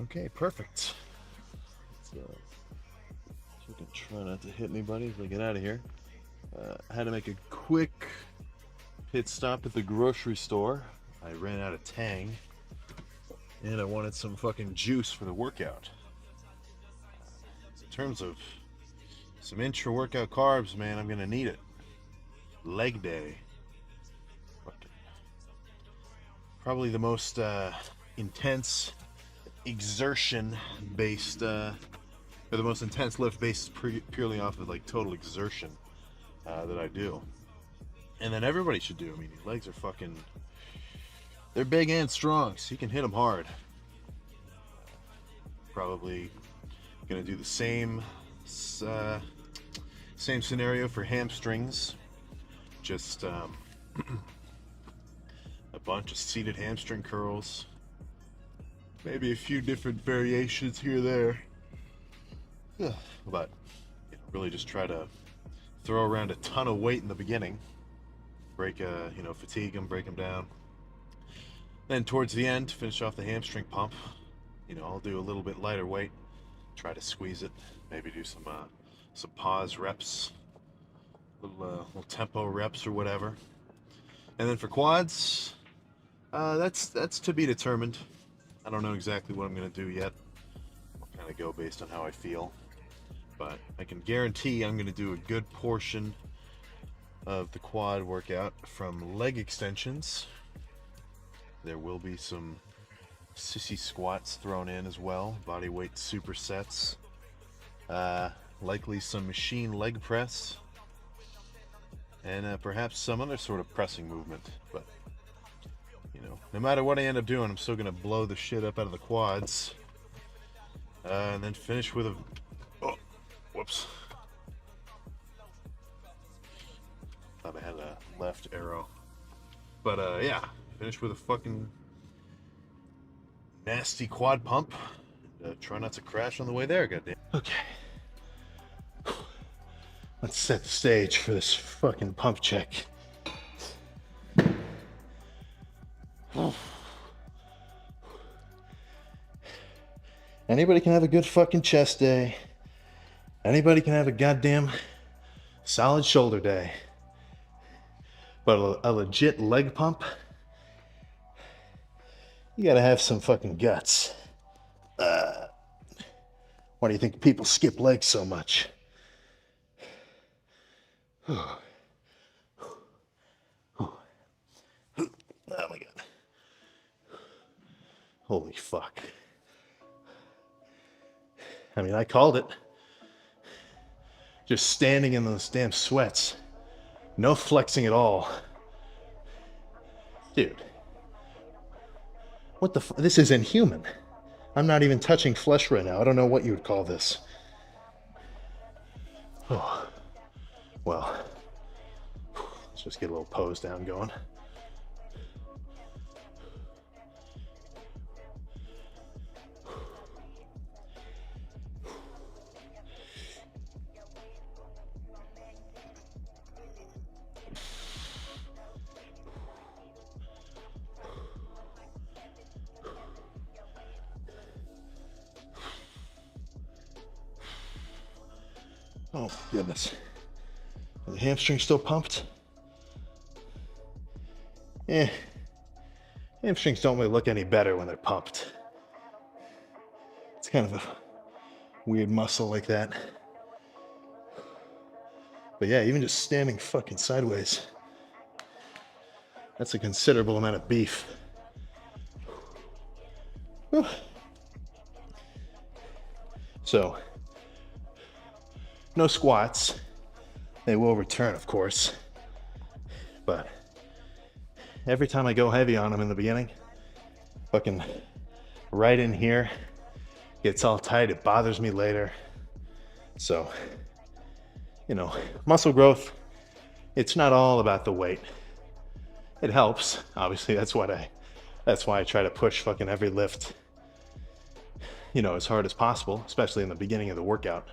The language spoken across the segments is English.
Okay, perfect. So I can try not to hit anybody as I get out of here. I had to make a quick pit stop at the grocery store. I ran out of Tang, and I wanted some fucking juice for the workout. In terms of some intra-workout carbs, man, I'm gonna need it. Leg day. Probably the most intense exertion-based, or the most intense lift based purely off of like total exertion that I do. And then everybody should do. I mean, these legs are fucking, they're big and strong, so you can hit them hard. Probably gonna do the same scenario for hamstrings. Just a bunch of seated hamstring curls. Maybe a few different variations here or there. But really just try to throw around a ton of weight in the beginning. Fatigue them, break them down. Then towards the end, finish off the hamstring pump. I'll do a little bit lighter weight. Try to squeeze it. Maybe do some pause reps, little tempo reps or whatever. And then for quads, that's to be determined. I don't know exactly what I'm gonna do yet. I'll kind of go based on how I feel, but I can guarantee I'm gonna do a good portion of the quad workout from leg extensions. There will be some sissy squats thrown in as well, body weight supersets, likely some machine leg press, and perhaps some other sort of pressing movement. But no matter what I end up doing, I'm still gonna blow the shit up out of the quads, and then finish with a whoops, thought I had a left arrow, but yeah, finish with a fucking nasty quad pump. Try not to crash on the way there, goddamn. Okay. Let's set the stage for this fucking pump check. Anybody can have a good fucking chest day. Anybody can have a goddamn solid shoulder day. But a legit leg pump, you gotta have some fucking guts. Why do you think people skip legs so much? Oh my god. Holy fuck. I mean, I called it. Just standing in those damn sweats. No flexing at all. Dude. What the this is inhuman. I'm not even touching flesh right now. I don't know what you would call this. Oh. Well. Let's just get a little pose down going. Oh, goodness. Are the hamstrings still pumped? Hamstrings don't really look any better when they're pumped. It's kind of a weird muscle like that. But yeah, even just standing fucking sideways, that's a considerable amount of beef. Whew. So, no squats. They will return, of course. But every time I go heavy on them in the beginning, fucking right in here, gets all tight. It bothers me later. So, muscle growth, it's not all about the weight. It helps. Obviously, that's why I try to push fucking every lift, as hard as possible, especially in the beginning of the workout.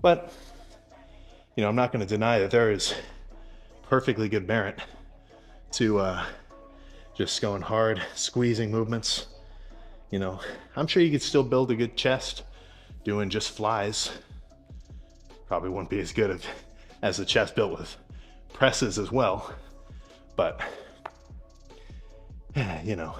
But, I'm not going to deny that there is perfectly good merit to just going hard, squeezing movements, You know, I'm sure you could still build a good chest doing just flies. Probably wouldn't be as good as the chest built with presses as well. But, you know,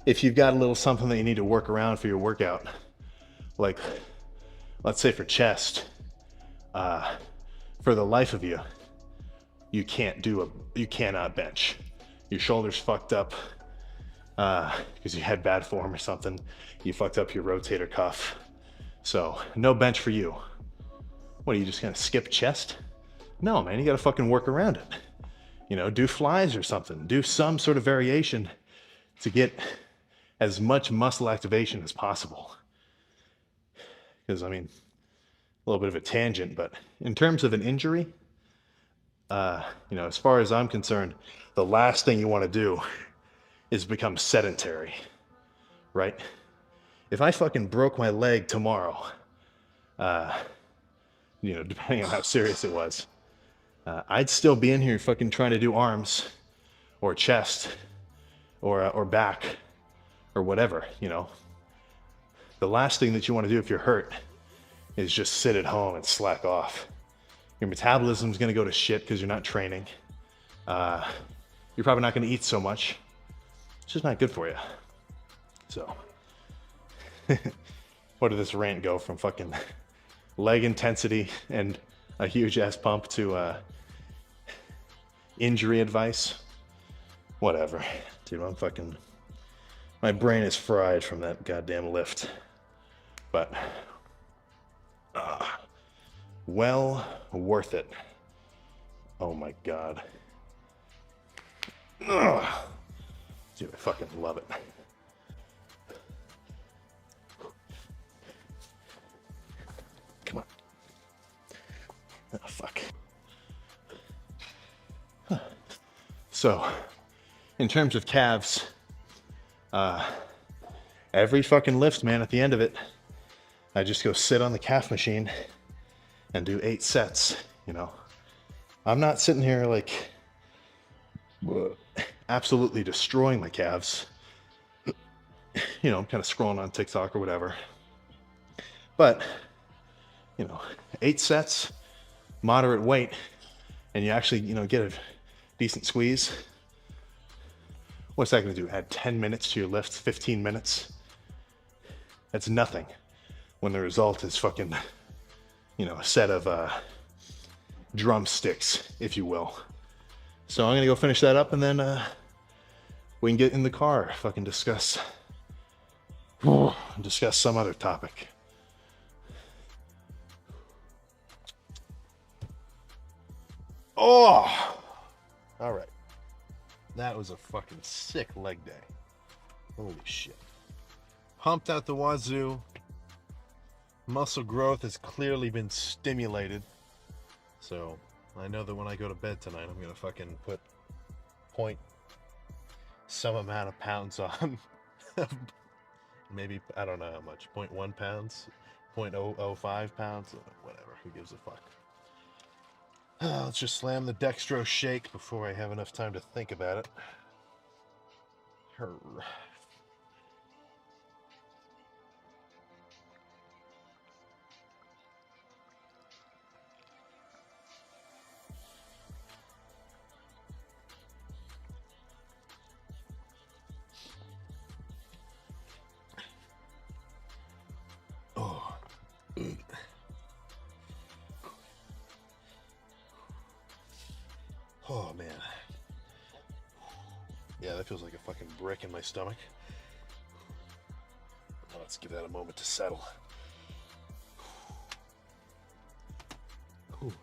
if you've got a little something that you need to work around for your workout, like, let's say for chest, for the life of you, you cannot bench. Your shoulder's fucked up because you had bad form or something. You fucked up your rotator cuff. So no bench for you. What, are you just gonna skip chest? No, man, you gotta fucking work around it. You know, do flies or something. Do some sort of variation to get as much muscle activation as possible. Because, I mean, a little bit of a tangent, but in terms of an injury, you know, as far as I'm concerned, the last thing you want to do is become sedentary, right? If I fucking broke my leg tomorrow, you know, depending on how serious it was, I'd still be in here fucking trying to do arms or chest or back or whatever, you know. The last thing that you want to do if you're hurt is just sit at home and slack off. Your metabolism's gonna go to shit because you're not training. You're probably not gonna eat so much. It's just not good for you. So, where did this rant go from fucking leg intensity and a huge ass pump to injury advice? Whatever. Dude, my brain is fried from that goddamn lift. But, well worth it. Oh my God. Ugh. Dude, I fucking love it. Come on. Oh, fuck. So, in terms of calves, every fucking lift, man, at the end of it, I just go sit on the calf machine and do 8 sets, you know. I'm not sitting here like absolutely destroying my calves. You know, I'm kind of scrolling on TikTok or whatever. But, you know, 8 sets, moderate weight, and you actually, you know, get a decent squeeze. What's that going to do? Add 10 minutes to your lift, 15 minutes? That's nothing when the result is fucking, you know, a set of drumsticks, if you will. So I'm going to go finish that up and then we can get in the car, fucking discuss some other topic. Oh! All right. That was a fucking sick leg day. Holy shit. Pumped out the wazoo. Muscle growth has clearly been stimulated. So I know that when I go to bed tonight, I'm going to fucking put some amount of pounds on. Maybe, I don't know how much, 0.1 pounds, 0.005 pounds, whatever, who gives a fuck. Let's just slam the dextrose shake before I have enough time to think about it. Oh. Oh, man. Yeah, that feels like a fucking brick in my stomach. Now let's give that a moment to settle. Ooh.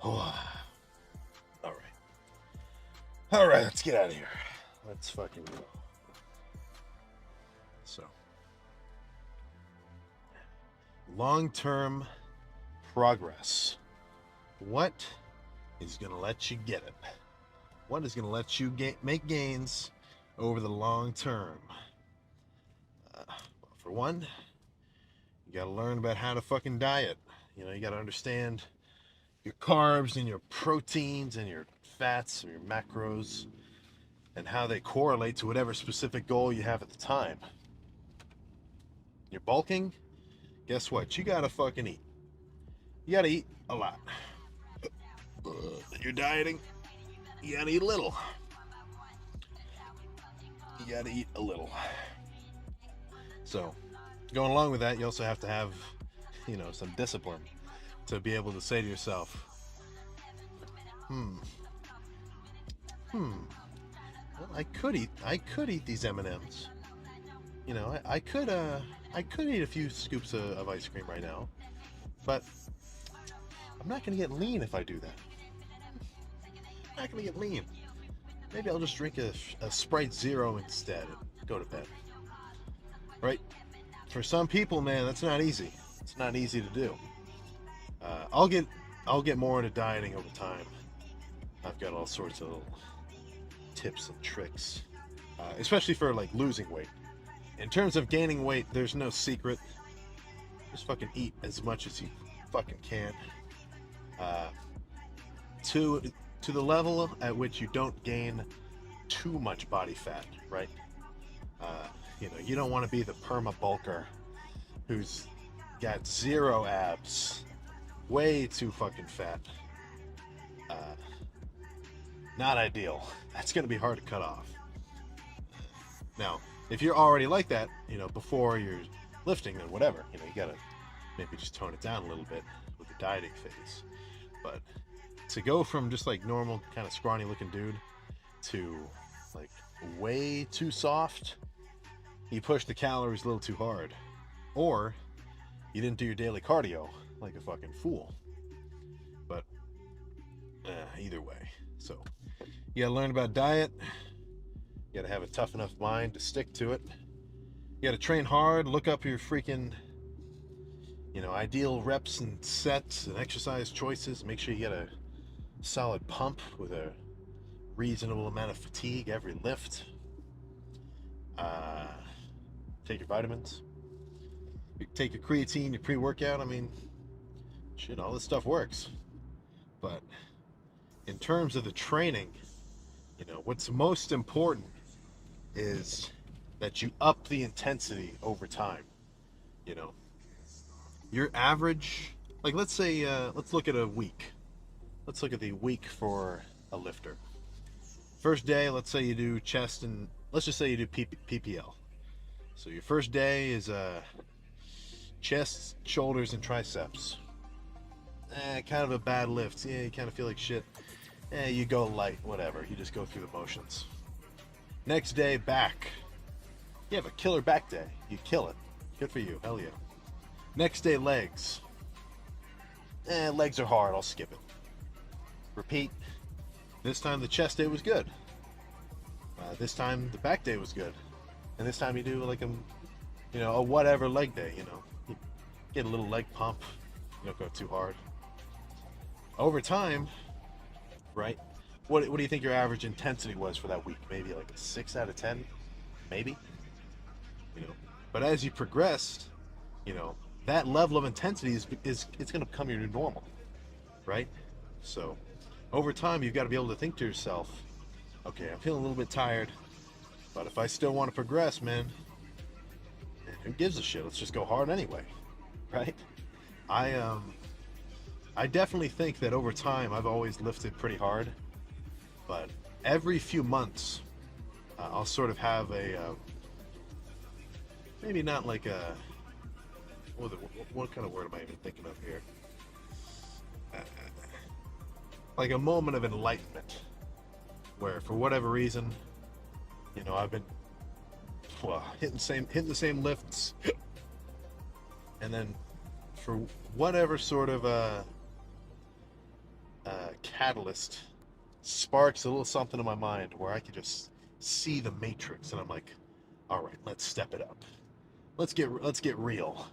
Oh. All right. All right, let's get out of here. Let's fucking go. So, long-term progress. What is going to let you get it? What is going to let you make gains over the long term? For one, you got to learn about how to fucking diet. You know, you got to understand your carbs and your proteins and your fats and your macros. and how they correlate to whatever specific goal you have at the time. You're bulking, guess what? You gotta fucking eat. You gotta eat a lot. You're dieting, you gotta eat a little. You gotta eat a little. So, going along with that, you also have to have, some discipline to be able to say to yourself, well, I could eat these M&Ms. I could eat a few scoops of ice cream right now, but I'm not gonna get lean if I do that. I'm not gonna get lean. Maybe I'll just drink a Sprite Zero instead and go to bed. Right? For some people, man, that's not easy. It's not easy to do. I'll get more into dieting over time. I've got all sorts of little tips and tricks, especially for like losing weight. In terms of gaining weight, there's no secret. Just fucking eat as much as you fucking can. To the level at which you don't gain too much body fat, right? You don't want to be the perma bulker who's got zero abs, way too fucking fat. Not ideal. That's going to be hard to cut off. Now, if you're already like that, before you're lifting, then whatever. You gotta maybe just tone it down a little bit with the dieting phase. But to go from just like normal kind of scrawny looking dude to like way too soft, you push the calories a little too hard, or you didn't do your daily cardio like a fucking fool. But either way, so you gotta learn about diet. You gotta have a tough enough mind to stick to it. You gotta train hard, look up your freaking ideal reps and sets and exercise choices. Make sure you get a solid pump with a reasonable amount of fatigue every lift. Take your vitamins. Take your creatine, your pre-workout. I mean, shit, all this stuff works. But in terms of the training, what's most important is that you up the intensity over time. Your average, like let's say, let's look at a week. Let's look at the week for a lifter. First day, let's say you do chest and let's just say you do PPL. So your first day is chest, shoulders, and triceps. Kind of a bad lift. Yeah, you kind of feel like shit. You go light, whatever. You just go through the motions. Next day, back. You have a killer back day. You kill it. Good for you. Hell yeah. Next day, legs. Legs are hard. I'll skip it. Repeat. This time the chest day was good. This time the back day was good. And this time you do like a whatever leg day, You get a little leg pump. You don't go too hard. Over time, right? What do you think your average intensity was for that week? Maybe like a 6 out of 10? Maybe? But as you progressed, that level of intensity is it's going to become your new normal, right? So over time, you've got to be able to think to yourself, okay, I'm feeling a little bit tired, but if I still want to progress, man, who gives a shit? Let's just go hard anyway, right? I definitely think that over time, I've always lifted pretty hard, but every few months, I'll sort of have a, maybe not like a, what kind of word am I even thinking of here? Like a moment of enlightenment, where for whatever reason, I've been hitting the same lifts, and then for whatever sort of catalyst sparks a little something in my mind where I can just see the matrix, and I'm like, all right, let's step it up. Let's get real.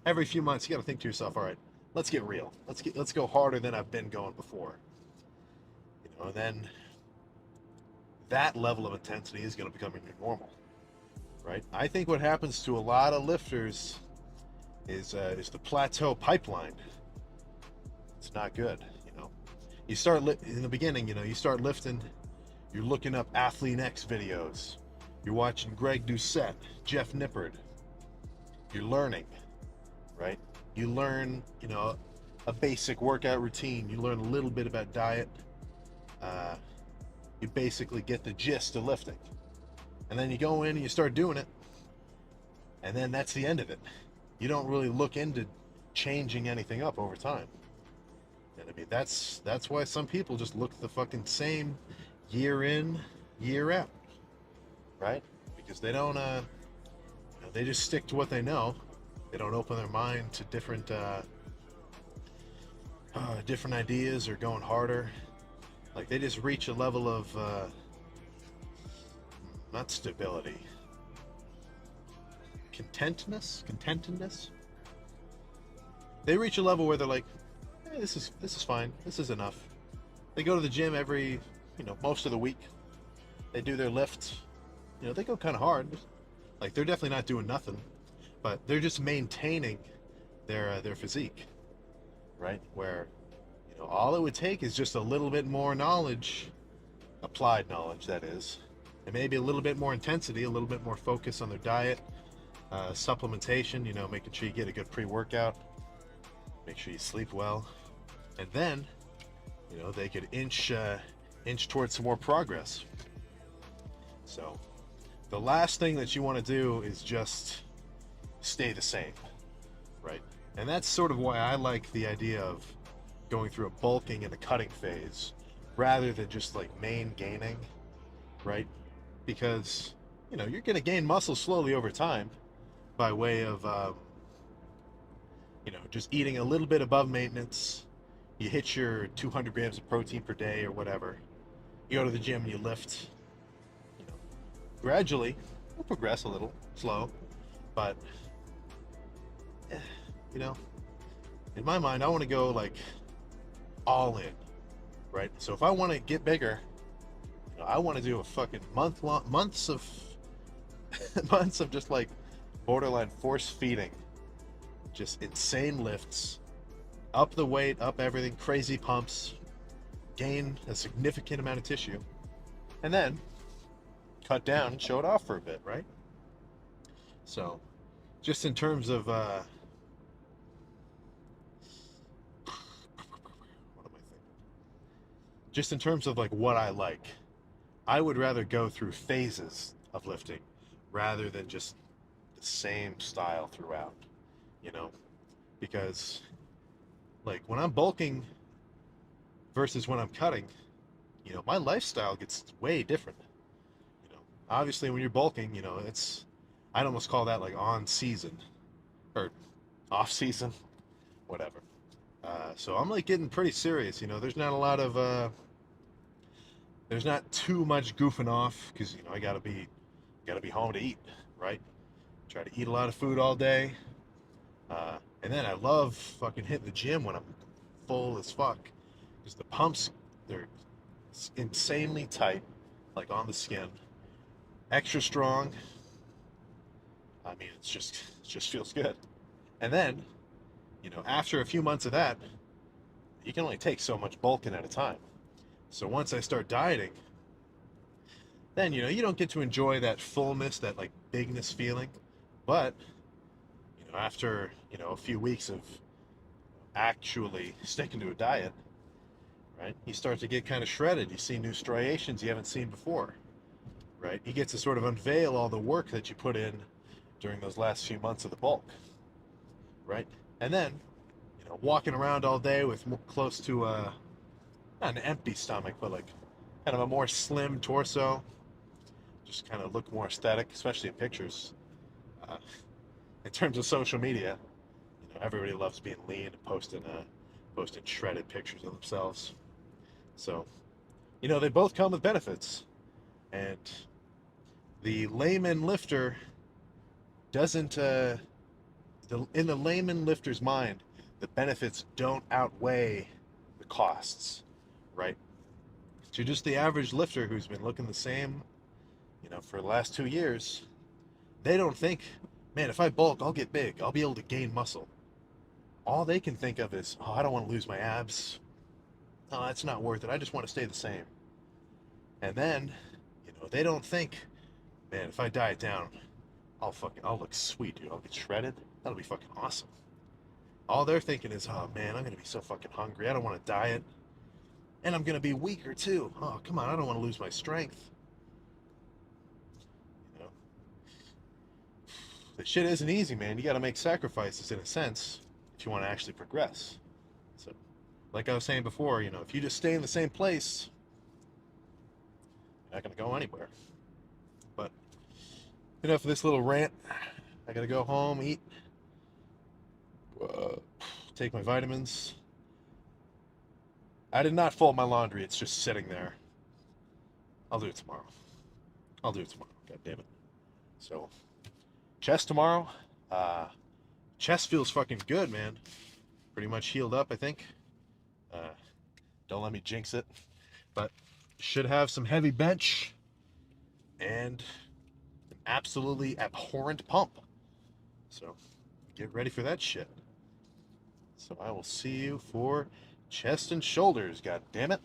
Every few months you got to think to yourself, all right, let's get real. Let's go harder than I've been going before. And then that level of intensity is going to become your new normal, right? I think what happens to a lot of lifters is the plateau pipeline. It's not good. You start in the beginning. You start lifting. You're looking up Athlete X videos. You're watching Greg Doucette, Jeff Nippard. You're learning, right? You learn, a basic workout routine. You learn a little bit about diet. Uh, you basically get the gist of lifting. And then you go in and you start doing it. And then that's the end of it. You don't really look into changing anything up over time. And I mean, that's why some people just look the fucking same year in, year out, right? Because they don't, they just stick to what they know. They don't open their mind to different ideas or going harder. Like, they just reach a level of not stability, contentedness. They reach a level where they're like, hey, this is fine. This is enough. They go to the gym every, most of the week. They do their lift. They go kind of hard. Like, they're definitely not doing nothing, but they're just maintaining their physique, right? Where, all it would take is just a little bit more knowledge, applied knowledge, that is, and maybe a little bit more intensity, a little bit more focus on their diet, supplementation, making sure you get a good pre-workout, make sure you sleep well, and then, they could inch towards some more progress. So the last thing that you want to do is just stay the same, right? And that's sort of why I like the idea of going through a bulking and a cutting phase rather than just like main gaining, right? Because, you're going to gain muscle slowly over time by way of, just eating a little bit above maintenance. You hit your 200 grams of protein per day or whatever. You go to the gym and you lift. Gradually, you'll progress a little, slow, but, in my mind, I want to go like all in, right? So if I want to get bigger, I want to do a fucking months of months of just like borderline force feeding, just insane lifts, up the weight, up everything, crazy pumps, gain a significant amount of tissue, and then cut down and show it off for a bit, right? So, just in terms of what am I thinking? Just in terms of like what I like, I would rather go through phases of lifting rather than just the same style throughout, because like when I'm bulking versus when I'm cutting, my lifestyle gets way different. Obviously when you're bulking, I'd almost call that like on season or off season, whatever. So I'm like getting pretty serious. There's not a lot of there's not too much goofing off because I gotta be home to eat, right? Try to eat a lot of food all day, and then I love fucking hitting the gym when I'm full as fuck because the pumps, they're insanely tight, like on the skin, extra strong. I mean, it just feels good. And then, after a few months of that, you can only take so much bulking at a time. So once I start dieting, then, you don't get to enjoy that fullness, that like bigness feeling. But, after, a few weeks of actually sticking to a diet, right, you start to get kind of shredded. You see new striations you haven't seen before, right? You get to sort of unveil all the work that you put in during those last few months of the bulk, right? And then, walking around all day with close to not an empty stomach, but like kind of a more slim torso, just kind of look more aesthetic, especially in pictures. In terms of social media, everybody loves being lean and posting shredded pictures of themselves. So, they both come with benefits, and the layman lifter doesn't. In the layman lifter's mind, the benefits don't outweigh the costs, right? To just the average lifter who's been looking the same, for the last 2 years, they don't think, man, if I bulk, I'll get big. I'll be able to gain muscle. All they can think of is, oh, I don't want to lose my abs. Oh, that's not worth it. I just want to stay the same. And then, they don't think, man, if I diet down, I'll look sweet, dude. I'll get shredded. That'll be fucking awesome. All they're thinking is, oh man, I'm gonna be so fucking hungry. I don't want to diet, and I'm gonna be weaker too. Oh come on, I don't want to lose my strength. You know, the shit isn't easy, man. You got to make sacrifices in a sense if you want to actually progress. So, like I was saying before, if you just stay in the same place, you're not gonna go anywhere. But enough of this little rant. I gotta go home, eat, uh, take my vitamins. I did not fold my laundry. It's just sitting there. I'll do it tomorrow. I'll do it tomorrow. God damn it. So, chest tomorrow. Uh, chest feels fucking good, man. Pretty much healed up, I think. Uh, don't let me jinx it. But should have some heavy bench and an absolutely abhorrent pump. So, get ready for that shit. So I will see you for chest and shoulders, god damn it.